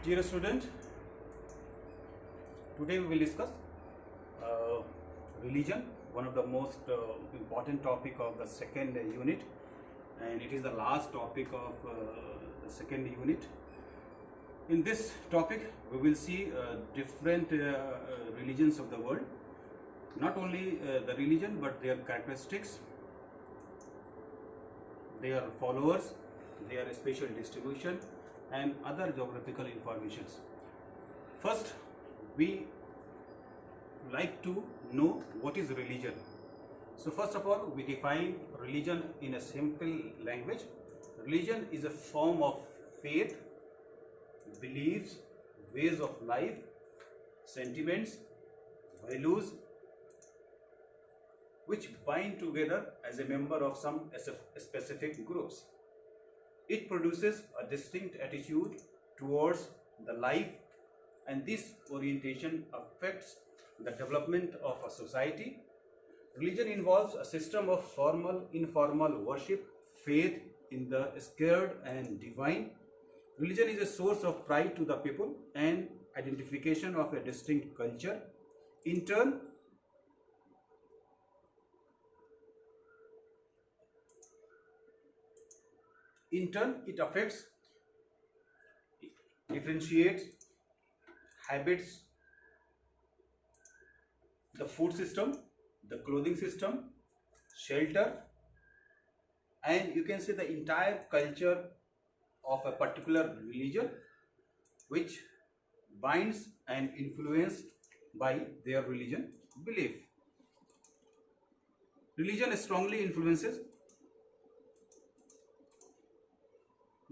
Dear student, today we will discuss uh, religion, one of the most important topic of the second unit, and it is the last topic of the second unit. In this topic, we will see different religions of the world, not only the religion but their characteristics, their followers, their spatial distribution, and other geographical informations. First, we like to know what is religion. So first of all, we define religion in a simple language. Religion is a form of faith, beliefs, ways of life, sentiments, values, which bind together as a member of some specific groups. It produces a distinct attitude towards the life, and this orientation affects the development of a society. Religion involves a system of formal, informal worship, faith in the sacred and divine. Religion is a source of pride to the people and identification of a distinct culture. In turn, it affects, differentiates habits, the food system, the clothing system, shelter, and you can say the entire culture of a particular religion, which binds and influenced by their religion belief. Religion strongly influences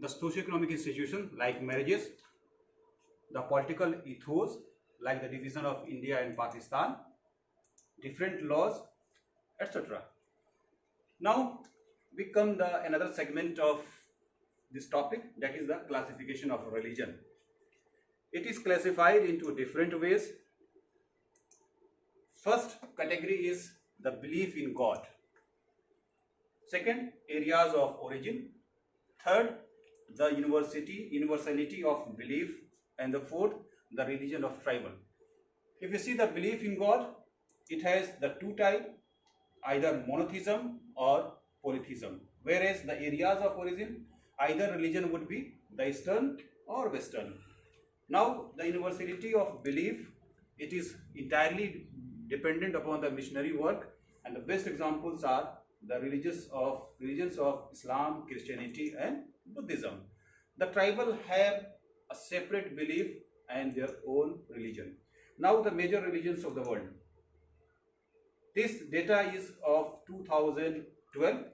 the socio-economic institutions like marriages, the political ethos like the division of India and Pakistan, different laws, etc. Now we come the another segment of this topic, that is the classification of religion. It is classified into different ways. First category is the belief in God. Second, areas of origin. Third, the universality of belief, and the fourth, the religion of tribal. If you see the belief in God, it has the two types, either monotheism or polytheism. Whereas the areas of origin, either religion would be the Eastern or Western. Now the universality of belief, it is entirely dependent upon the missionary work, and the best examples are the religions of Islam, Christianity, and Buddhism. The tribal have a separate belief and their own religion. Now the major religions of the world. This data is of 2012,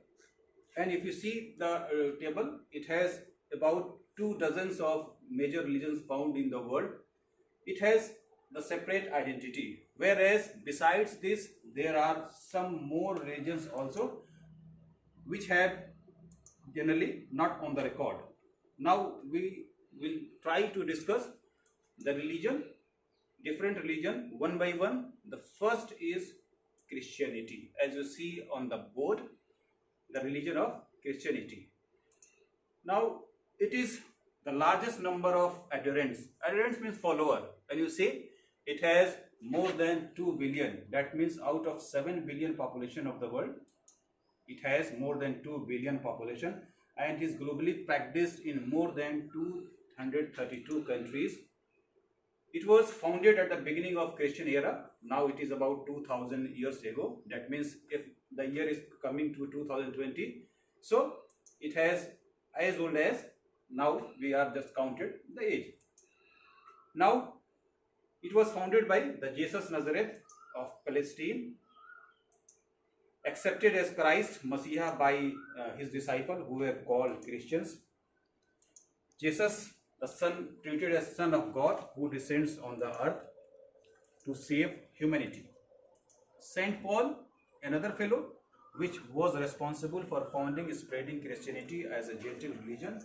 and if you see the table, it has about 2 dozens of major religions found in the world. It has the separate identity, whereas besides this there are some more religions also which have generally not on the record. Now we will try to discuss the religion, different religion one by one. The first is Christianity. As you see on the board, the religion of Christianity. Now it is the largest number of adherents. Adherents means follower, and you say it has more than 2 billion. That means out of 7 billion population of the world, it has more than 2 billion population, and is globally practiced in more than 232 countries. It was founded at the beginning of Christian era. Now it is about 2000 years ago. That means if the year is coming to 2020, so it has as old as, now we are just counted the age. Now it was founded by the Jesus Nazareth of Palestine, accepted as Christ Messiah by his disciples who were called Christians. Jesus, the Son, treated as Son of God who descends on the earth to save humanity. Saint Paul, another fellow, which was responsible for founding and spreading Christianity as a gentle religion.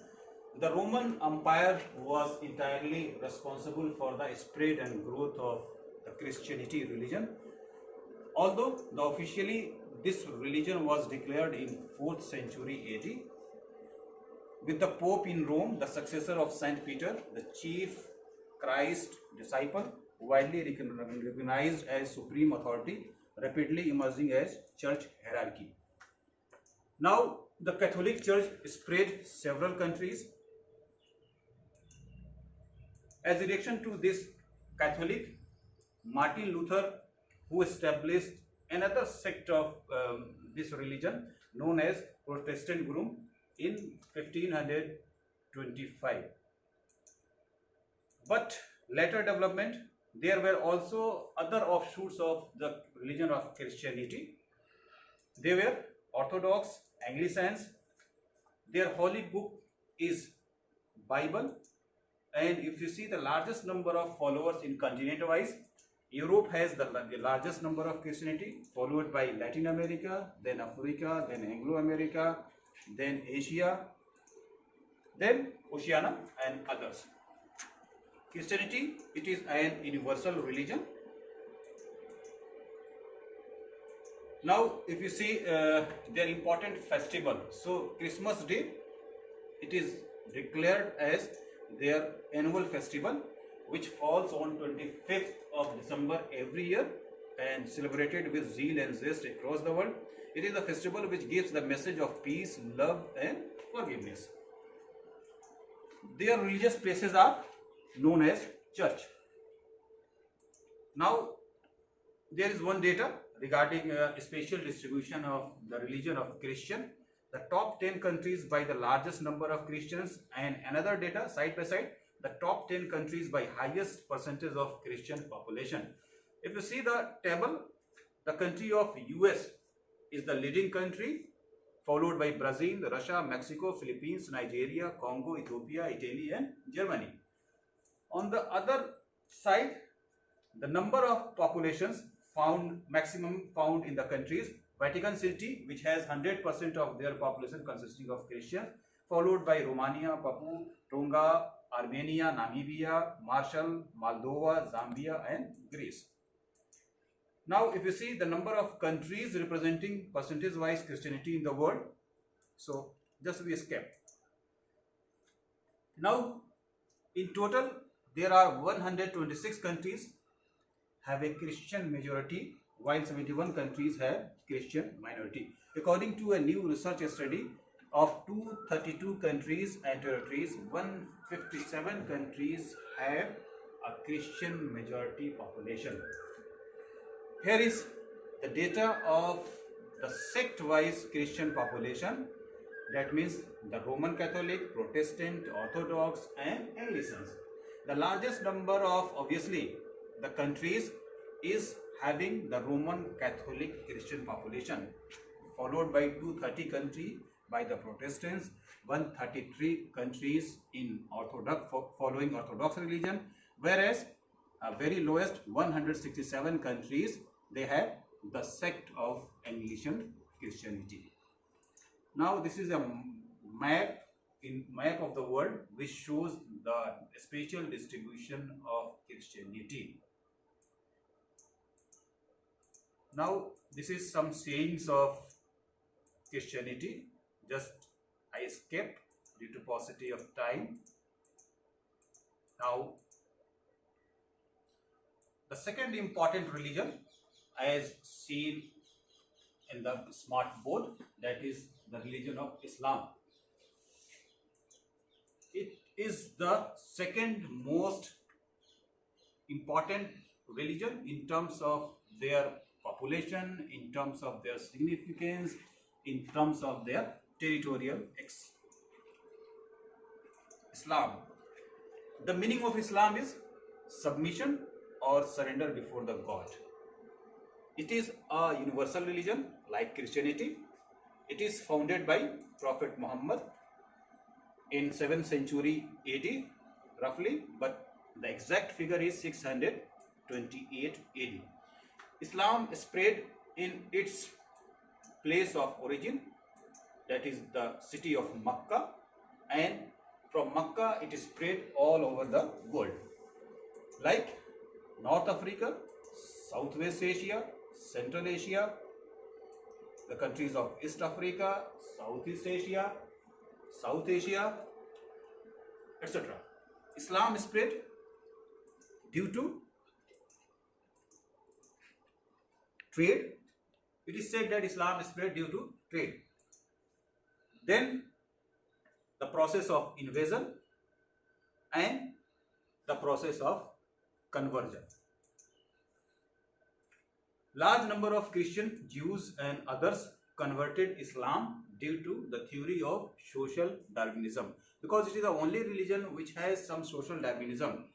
The Roman Empire was entirely responsible for the spread and growth of the Christianity religion. Although officially this religion was declared in 4th century AD, with the Pope in Rome, the successor of Saint Peter, the chief Christ disciple, widely recognized as supreme authority, rapidly emerging as church hierarchy. Now, the Catholic Church spread several countries. As a reaction to this Catholic, Martin Luther, who established another sect of this religion known as Protestantism in 1525. But later development, there were also other offshoots of the religion of Christianity. They were Orthodox, Anglicans. Their holy book is Bible, and if you see the largest number of followers in continent wise, Europe has the largest number of Christianity, followed by Latin America, then Africa, then Anglo-America, then Asia, then Oceania and others. Christianity, it is an universal religion. Now, if you see their important festival, so Christmas Day, it is declared as their annual festival, which falls on 25th of December every year and celebrated with zeal and zest across the world. It is a festival which gives the message of peace, love and forgiveness. Their religious places are known as church. Now, there is one data regarding spatial distribution of the religion of Christian, the top 10 countries by the largest number of Christians, and another data side by side, the top 10 countries by highest percentage of Christian population. If you see the table, the country of US is the leading country, followed by Brazil, Russia, Mexico, Philippines, Nigeria, Congo, Ethiopia, Italy and Germany. On the other side, the number of populations maximum found in the countries, Vatican City, which has 100% of their population consisting of Christians, followed by Romania, Papua, Tonga, Armenia, Namibia, Marshall, Moldova, Zambia and Greece. Now, if you see the number of countries representing percentage-wise Christianity in the world, so just we skip. Now, in total, there are 126 countries have a Christian majority, while 71 countries have Christian minority. According to a new research study of 232 countries and territories, 157 countries have a Christian majority population. Here is the data of the sect-wise Christian population. That means the Roman Catholic, Protestant, Orthodox and Anglicans. The largest number of, obviously, the countries is having the Roman Catholic Christian population, followed by 230 countries by the Protestants, 133 countries in Orthodox following Orthodox religion, whereas very lowest 167 countries they have the sect of Anglican Christianity. Now this is a map of the world which shows the spatial distribution of Christianity. Now this is some sayings of Christianity. Just I skipped due to paucity of time. Now the second important religion as seen in the smart board, that is the religion of Islam. It is the second most important religion in terms of their population, in terms of their significance, in terms of their territorial Islam. The meaning of Islam is submission or surrender before the God. It is a universal religion like Christianity. It is founded by Prophet Muhammad in 7th century AD roughly, but the exact figure is 628 AD. Islam spread in its place of origin, that is the city of Makkah, and from Makkah it is spread all over the world, like North Africa, Southwest Asia, Central Asia, the countries of East Africa, Southeast Asia, South Asia, etc. Islam spread due to trade. It is said that Islam spread due to trade. Then the process of invasion and the process of conversion. Large number of Christian, Jews and others converted Islam due to the theory of social Darwinism, because it is the only religion which has some social Darwinism.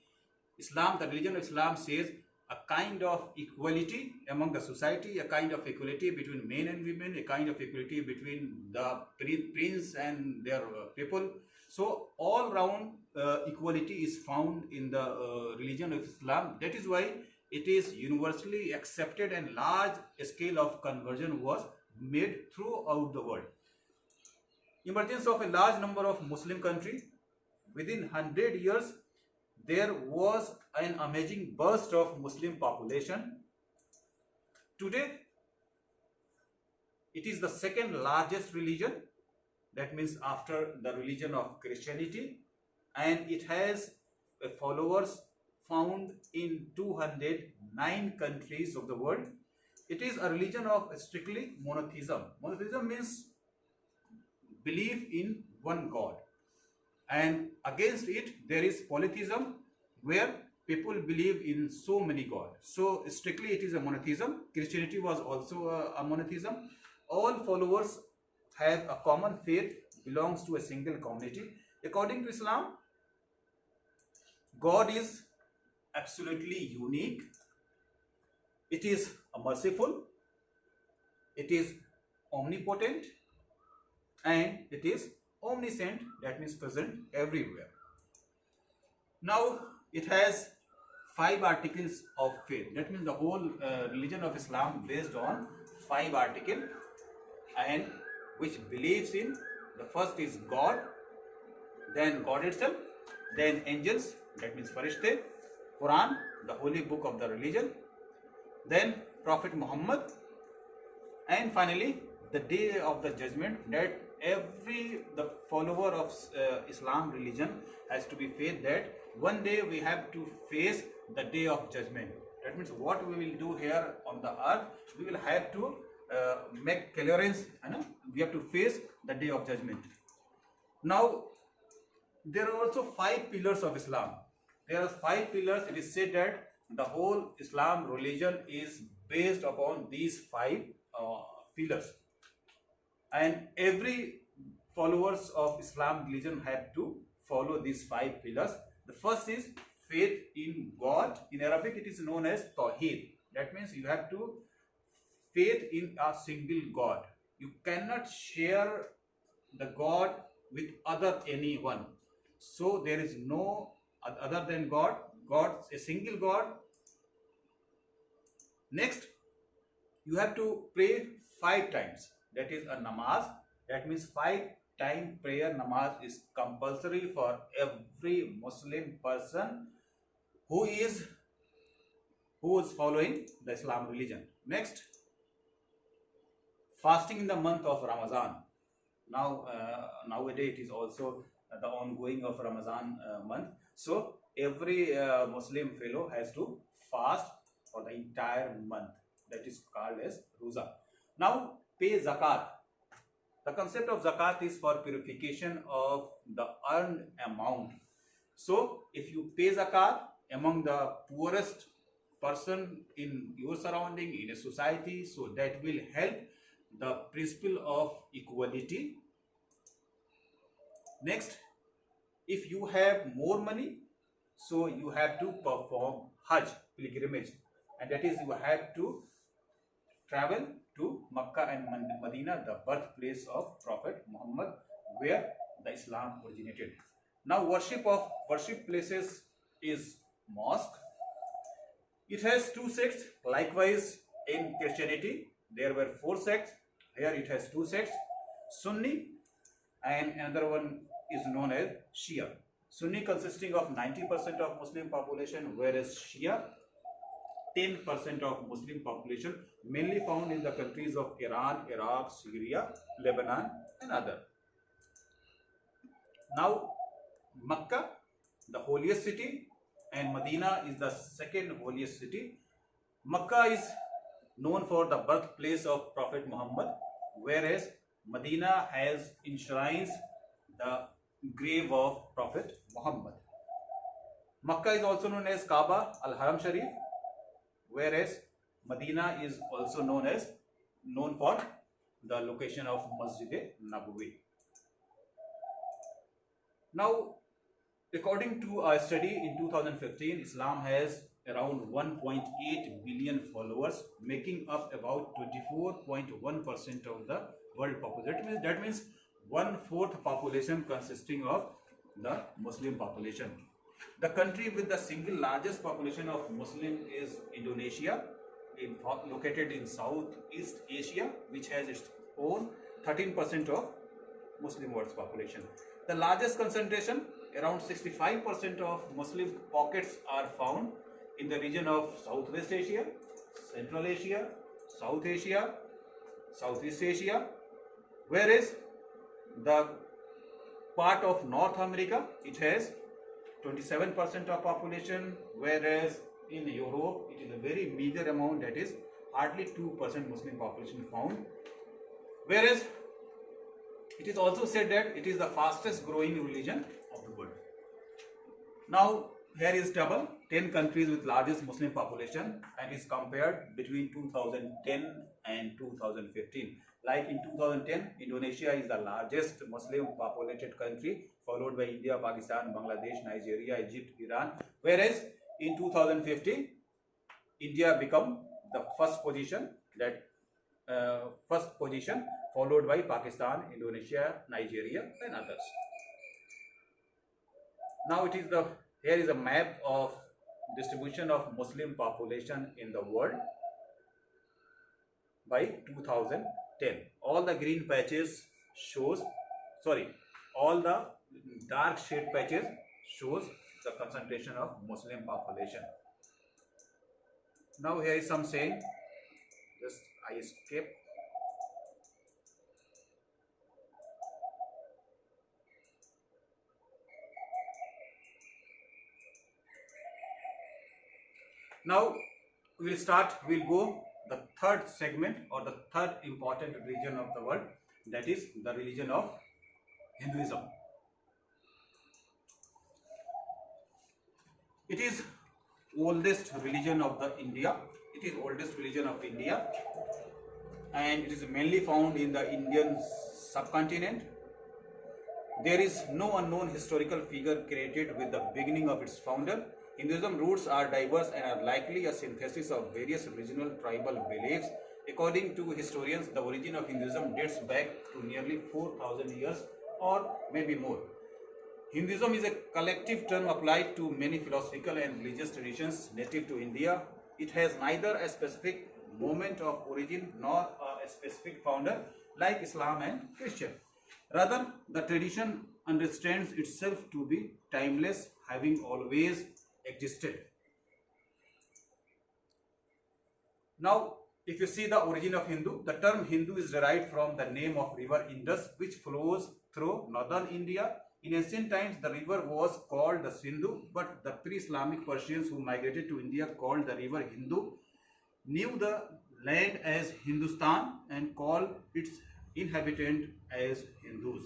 Islam, the religion of Islam says a kind of equality among the society, a kind of equality between men and women, a kind of equality between the prince and their people. So all round equality is found in the religion of Islam. That is why it is universally accepted and large scale of conversion was made throughout the world. Emergence of a large number of Muslim countries. Within 100 years, there was an amazing burst of Muslim population. Today, it is the second largest religion, that means after the religion of Christianity, and it has followers found in 209 countries of the world. It is a religion of strictly monotheism. Monotheism means belief in one God, and against it there is polytheism, where people believe in so many gods. So strictly it is a monotheism. Christianity was also a monotheism. All followers have a common faith, belongs to a single community. According to Islam, God is absolutely unique. It is merciful, it is omnipotent, and it is omniscient, that means present everywhere. Now it has 5 articles of faith. That means the whole religion of Islam based on 5 articles, and which believes in, the first is God, then God itself, then angels, that means Farishte, Quran, the holy book of the religion, then Prophet Muhammad, and finally the day of the judgment, that the follower of Islam religion has to be faith that one day we have to face the day of judgment. That means what we will do here on the earth, we will have to make clearance, we have to face the day of judgment. Now there are also 5 pillars of Islam. There are 5 pillars. It is said that the whole Islam religion is based upon these 5 pillars, and every followers of Islam religion have to follow these 5 pillars. The first is faith in God. In Arabic it is known as Tawheed. That means you have to faith in a single God. You cannot share the God with anyone. So there is no other than God. God, a single God. Next, you have to pray 5 times. That is a namaz. That means 5-time prayer namaz is compulsory for every Muslim person who is following the Islam religion. Next, fasting in the month of Ramadan. Now nowadays it is also the ongoing of Ramadan month. So every Muslim fellow has to fast for the entire month. That is called as Roza. Now pay zakat. The concept of zakat is for purification of the earned amount. So if you pay zakat among the poorest person in your surrounding, in a society, so that will help the principle of equality. Next, if you have more money, so you have to perform Hajj, pilgrimage, and that is you have to travel to Makkah and Medina, the birthplace of Prophet Muhammad, where the Islam originated. Now worship places is mosque. It has 2 sects. Likewise in Christianity there were 4 sects. Here it has 2 sects, Sunni, and another one is known as Shia. Sunni consisting of 90% of Muslim population, whereas Shia 10% of Muslim population, mainly found in the countries of Iran, Iraq, Syria, Lebanon and other. Now Makkah, the holiest city, and Medina is the second holiest city. Makkah is known for the birthplace of Prophet Muhammad, whereas Medina has enshrines the grave of Prophet Muhammad. Makkah is also known as Kaaba al-Haram Sharif, whereas Medina is also known for the location of Masjid Nabawi. Now, according to a study in 2015, Islam has around 1.8 billion followers, making up about 24.1% of the world population. That means 1/4 population consisting of the Muslim population. The country with the single largest population of Muslim is Indonesia, located in Southeast Asia, which has its own 13% of Muslim world's population. The largest concentration, around 65% of Muslim pockets, are found in the region of Southwest Asia, Central Asia, South Asia, Southeast Asia, whereas the part of North America, it has 27% of population, whereas in Europe it is a very meager amount, that is hardly 2% Muslim population found, whereas it is also said that it is the fastest growing religion of the world. Now here is table 10 countries with largest Muslim population and is compared between 2010 and 2015. Like in 2010, Indonesia is the largest Muslim populated country, followed by India, Pakistan, Bangladesh, Nigeria, Egypt, Iran, whereas in 2015 India become the first position, followed by Pakistan, Indonesia, Nigeria and others. Now here is a map of distribution of Muslim population in the world by 2010. All the green patches all the dark shade patches shows the concentration of Muslim population. Now here is some saying, just I skip. Now we'll go the third segment or the third important religion of the world, that is the religion of Hinduism. It is oldest religion of India. It is oldest religion of India, and it is mainly found in the Indian subcontinent. There is no unknown historical figure credited with the beginning of its founder. Hinduism roots are diverse and are likely a synthesis of various regional tribal beliefs. According to historians, the origin of Hinduism dates back to nearly 4,000 years or maybe more. Hinduism is a collective term applied to many philosophical and religious traditions native to India. It has neither a specific moment of origin nor a specific founder like Islam and Christian. Rather, the tradition understands itself to be timeless, having always existed. Now, if you see the origin of Hindu, the term Hindu is derived from the name of river Indus, which flows through northern India. In ancient times, the river was called the Sindhu, but the pre-Islamic Persians who migrated to India called the river Hindu, knew the land as Hindustan and called its inhabitants as Hindus.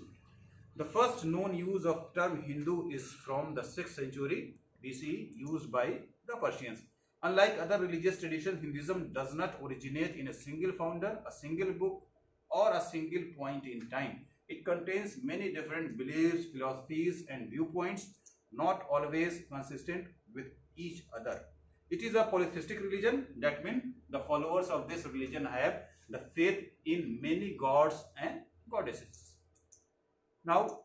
The first known use of term Hindu is from the 6th century BCE, used by the Persians. Unlike other religious traditions, Hinduism does not originate in a single founder, a single book, or a single point in time. It contains many different beliefs, philosophies, and viewpoints, not always consistent with each other. It is a polytheistic religion. That means the followers of this religion have the faith in many gods and goddesses. Now,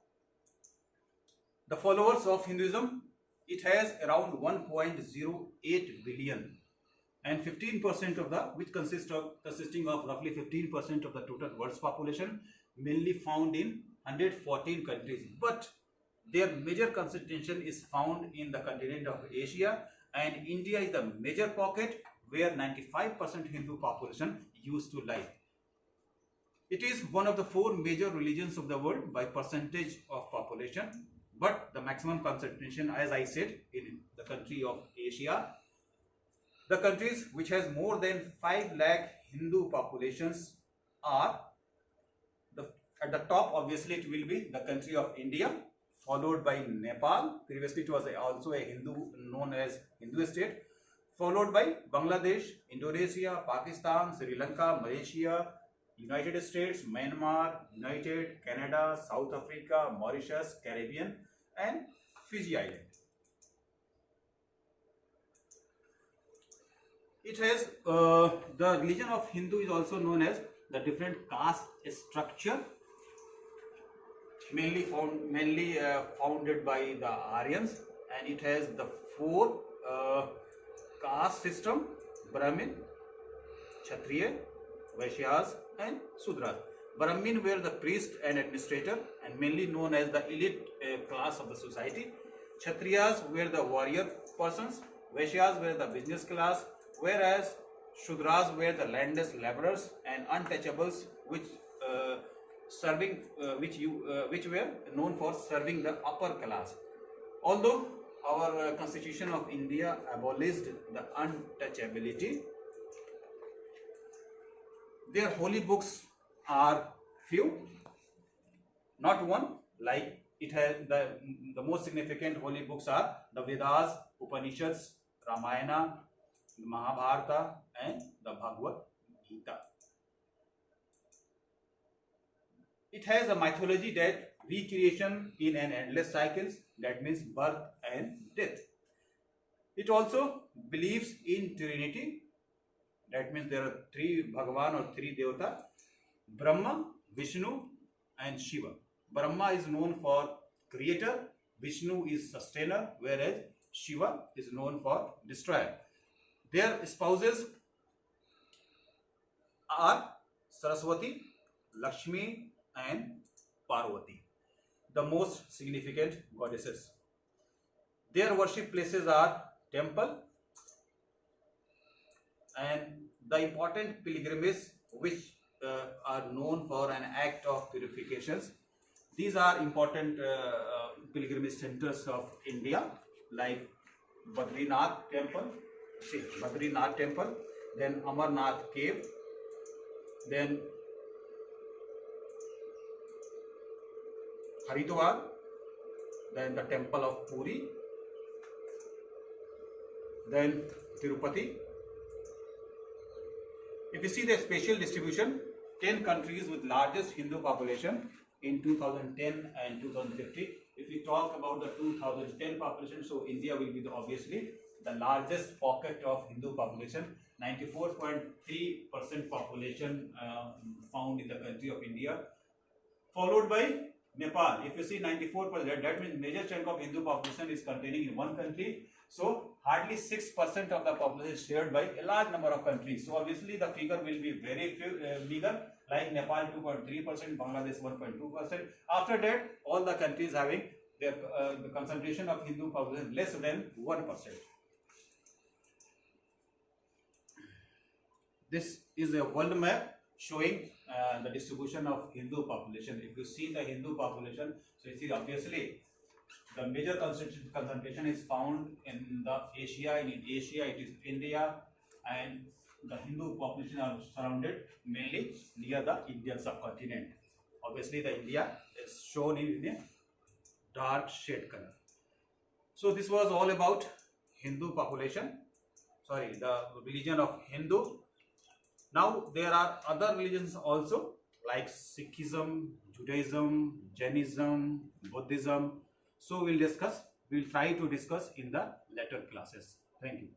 the followers of Hinduism, it has around 1.08 billion, and 15% of which consisting of roughly 15% of the total world's population, mainly found in 114 countries. But their major concentration is found in the continent of Asia, and India is the major pocket where 95% Hindu population used to lie. It is one of the 4 major religions of the world by percentage of population, but the maximum concentration, as I said, in the country of Asia. The countries which has more than 5 lakh Hindu populations are at the top. Obviously, it will be the country of India, followed by Nepal. Previously, it was also a Hindu, known as Hindu state, followed by Bangladesh, Indonesia, Pakistan, Sri Lanka, Malaysia, United States, Myanmar, United, Canada, South Africa, Mauritius, Caribbean, and Fiji Island. It has the religion of Hindu is also known as the different caste structure, mainly founded by the Aryans, and it has the 4 caste system: Brahmin, Kshatriya, Vaishyas, and Sudras. Brahmin were the priest and administrator, and mainly known as the elite class of the society. Kshatriyas were the warrior persons. Vaishyas were the business class, whereas Shudras were the landless laborers and untouchables, which were known for serving the upper class. Although our Constitution of India abolished the untouchability, their holy books are few, not one. Like it has the most significant holy books are the Vedas, Upanishads, Ramayana, Mahabharata, and the Bhagavad Gita. It has a mythology that recreation in an endless cycles, that means birth and death. It also believes in Trinity, that means there are 3 Bhagavan or 3 Devata: Brahma, Vishnu, and Shiva. Brahma is known for creator, Vishnu is sustainer, whereas Shiva is known for destroyer. Their spouses are Saraswati, Lakshmi, and Parvati, the most significant goddesses. Their worship places are temple, and the important pilgrimages which are known for an act of purifications. These are important pilgrimage centers of India, like Badrinath temple, then Amarnath cave, then Haridwar, then the temple of Puri, then Tirupati. If you see the spatial distribution, 10 countries with largest Hindu population in 2010 and 2050. If we talk about the 2010 population, so India will be obviously the largest pocket of Hindu population. 94.3% population found in the country of India, followed by Nepal. If you see 94%, that means major chunk of Hindu population is containing in one country. So hardly 6% of the population is shared by a large number of countries. So obviously the figure will be very bigger, like Nepal 2.3%, Bangladesh 1.2%. After that, all the countries having their the concentration of Hindu population less than 1%. This is a world map showing the distribution of Hindu population. If you see the Hindu population, so you see obviously the major concentration is found in the Asia. In Asia, it is India, and the Hindu population are surrounded mainly near the Indian subcontinent. Obviously, the India is shown in a dark shade color. So this was all about Hindu population. Sorry, the religion of Hindu. Now there are other religions also, like Sikhism, Judaism, Jainism, Buddhism. So we'll try to discuss in the later classes. Thank you.